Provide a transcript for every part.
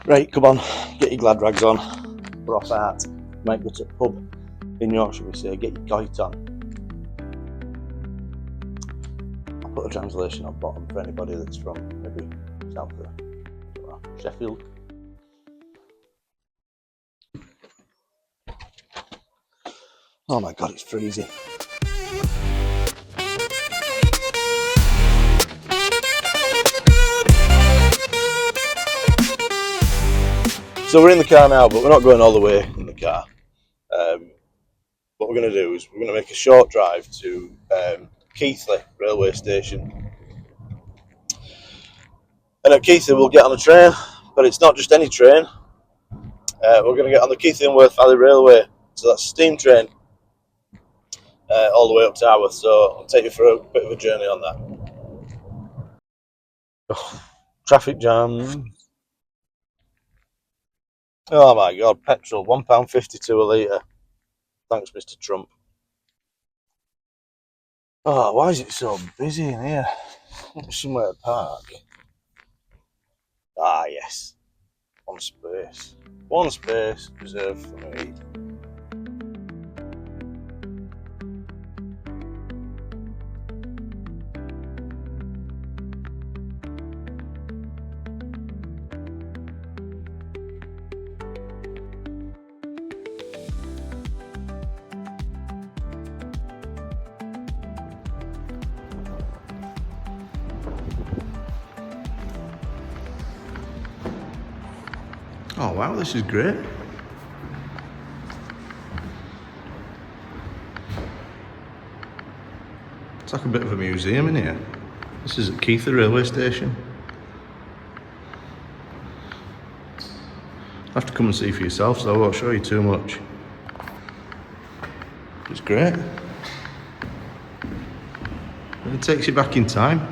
Right, come on, get your glad rags on. We're off out. Might go to a pub in Yorkshire, we say, get your goit on. I'll put a translation on bottom for anybody that's from maybe south of Sheffield. Oh my god, it's freezing. So we're in the car now, but we're not going all the way in the car. What we're going to do is we're going to make a short drive to Keighley railway station. And at Keighley we'll get on a train, but it's not just any train. We're going to get on the Keighley and Worth Valley Railway. So that's a steam train all the way up to Haworth. So I'll take you for a bit of a journey on that. Oh, traffic jam. Oh my god, petrol, £1.52 a litre. Thanks, Mr. Trump. Oh, why is it so busy in here? Somewhere to park. Ah, yes. One space. One space reserved for me. Oh wow, this is great. It's like a bit of a museum in here. This is at Keighley railway station. You'll have to come and see for yourself, so I won't show you too much. It's great. And it takes you back in time.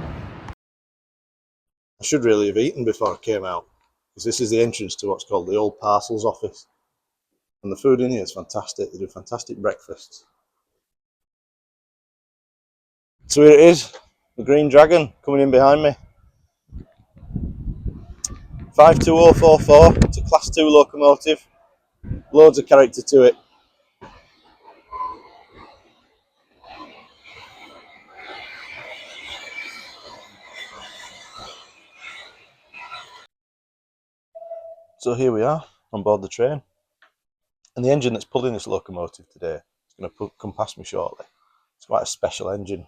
I should really have eaten before I came out, because this is the entrance to what's called the Old Parcels Office. And the food in here is fantastic. They do fantastic breakfasts. So here it is, the Green Dragon coming in behind me. 52044, it's a class 2 locomotive. Loads of character to it. So here we are on board the train. And the engine that's pulling this locomotive today is going to come past me shortly. It's quite a special engine.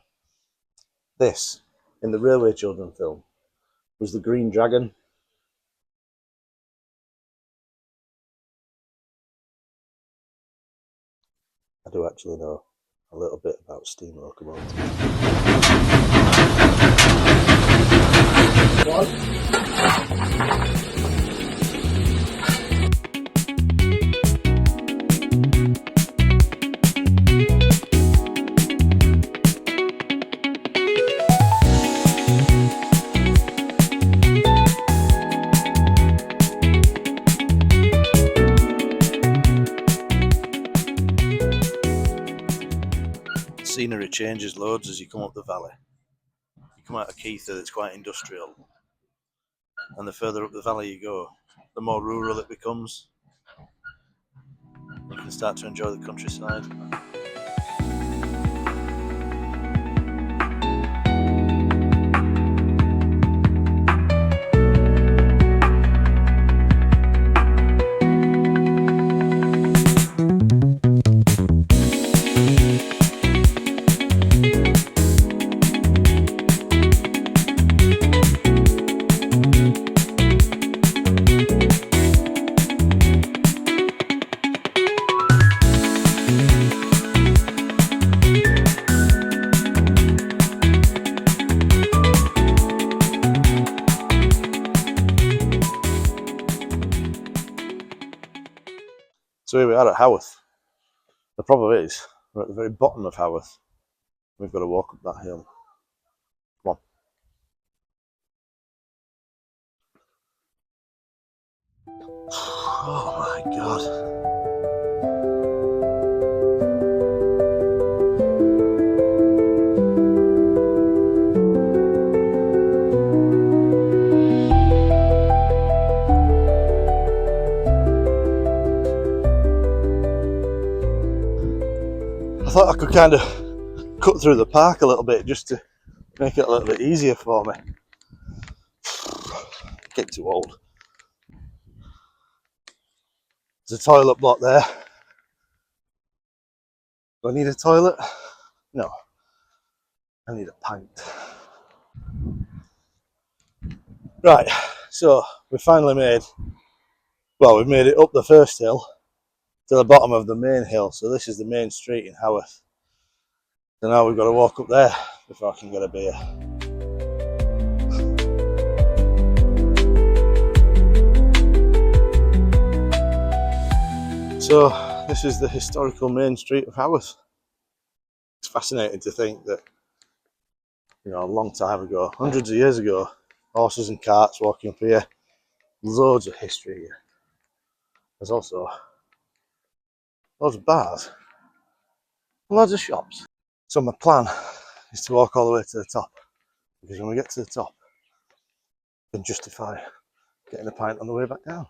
This, in the Railway Children film, was the Green Dragon. I do actually know a little bit about steam locomotives. Scenery changes loads as you come up the valley. You come out of Keighley, it's quite industrial, and the further up the valley you go, the more rural it becomes. You can start to enjoy the countryside. So here we are at Haworth. The problem is, we're at the very bottom of Haworth. We've got to walk up that hill. Come on. Oh my god. thought I could kind of cut through the park a little bit just to make it a little bit easier for me. Get too old. There's a toilet block there. Do I need a toilet? No. I need a pint. Right, so we finally made, well, we've made it up the first hill to the bottom of the main hill. So this is the main street in Haworth. So now we've got to walk up there before I can get a beer. So this is the historical main street of Haworth. It's fascinating to think that, you know, a long time ago, hundreds of years ago, horses and carts walking up here. Loads of history here. There's also loads of bars, loads of shops. So my plan is to walk all the way to the top, because when we get to the top, I can justify getting a pint on the way back down.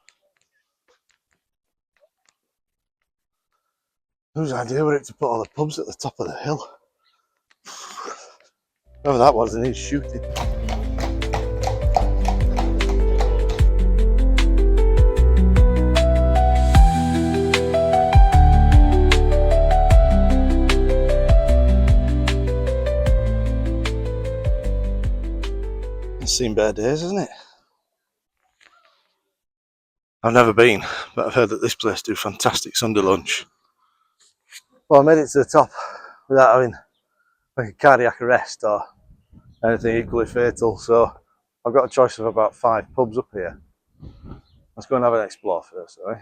Whose idea was it to put all the pubs at the top of the hill? Whoever that was, they need shooting. It's seen better days, hasn't it? I've never been, but I've heard that this place do fantastic Sunday lunch. Well, I made it to the top without having like a cardiac arrest or anything equally fatal, so I've got a choice of about 5 pubs up here. Let's go and have an explore first, eh?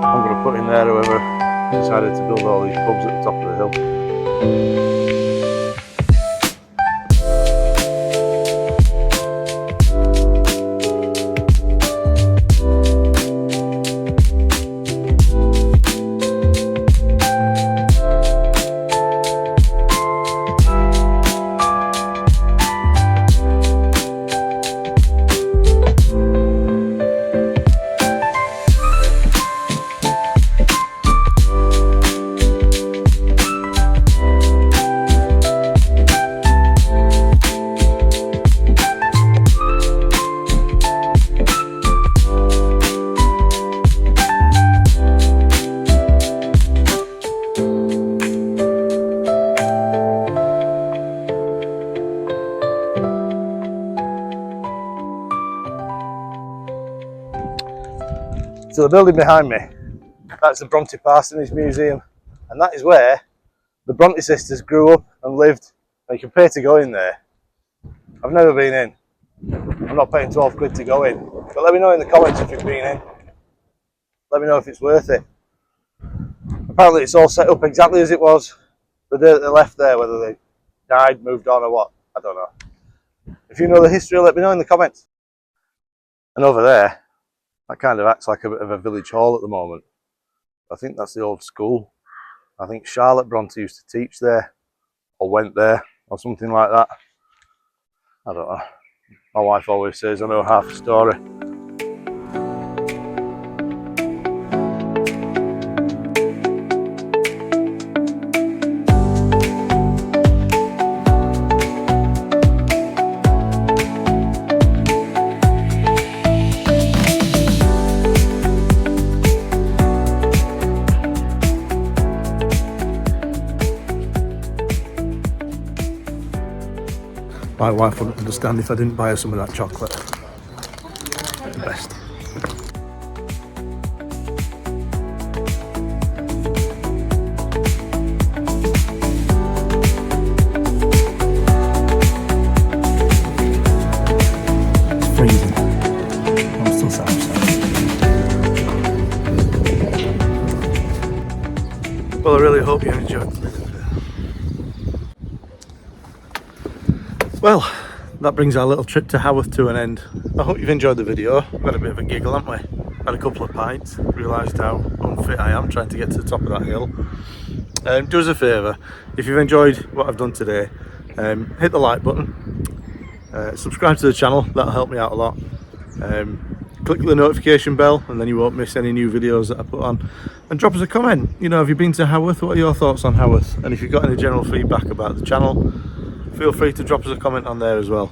I'm going to put in there whoever decided to build all these pubs at the top of the hill. So the building behind me, that's the Brontë Parsonage Museum, and that is where the Brontë sisters grew up and lived, and you can pay to go in there. I've never been in. I'm not paying 12 quid to go in, but let me know in the comments if you've been in. Let me know if it's worth it. Apparently it's all set up exactly as it was the day that they left there, whether they died, moved on or what, I don't know. If you know the history, let me know in the comments. And over there, that kind of acts like a bit of a village hall at the moment. I think that's the old school. I think Charlotte Brontë used to teach there, or went there, or something like that. I don't know. My wife always says I know half the story. My wife wouldn't understand if I didn't buy her some of that chocolate. The best. It's freezing. I'm still sat outside. Well, I really hope you enjoyed it. Well, that brings our little trip to Haworth to an end. I hope you've enjoyed the video. We've had a bit of a giggle, haven't we? Had a couple of pints, realised how unfit I am trying to get to the top of that hill. Do us a favour, if you've enjoyed what I've done today, hit the like button, subscribe to the channel, that'll help me out a lot. Click the notification bell and then you won't miss any new videos that I put on, and drop us a comment. You know, have you been to Haworth? What are your thoughts on Haworth? And if you've got any general feedback about the channel, feel free to drop us a comment on there as well.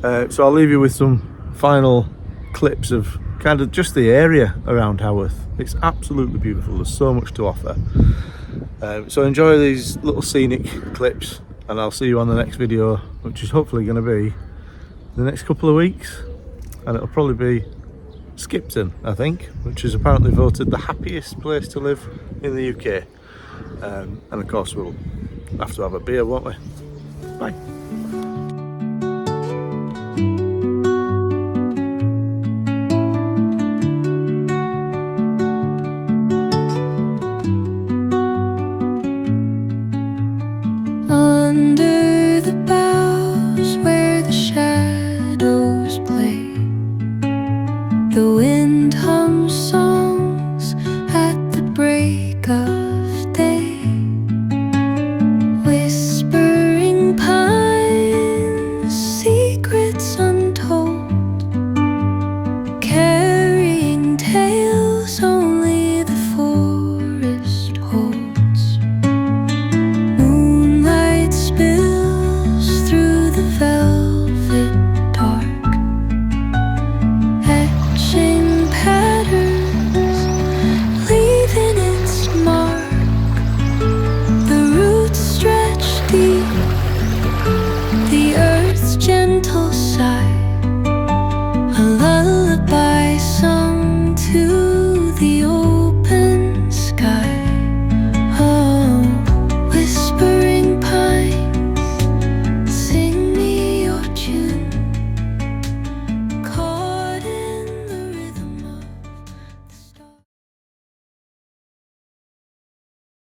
So I'll leave you with some final clips of kind of just the area around Haworth. It's absolutely beautiful, there's so much to offer. So enjoy these little scenic clips, and I'll see you on the next video, which is hopefully going to be the next couple of weeks, and it'll probably be Skipton, I think, which is apparently voted the happiest place to live in the UK. And of course we'll have to have a beer, won't we? Bye. Under the boughs where the shadows play, the wind hums soft.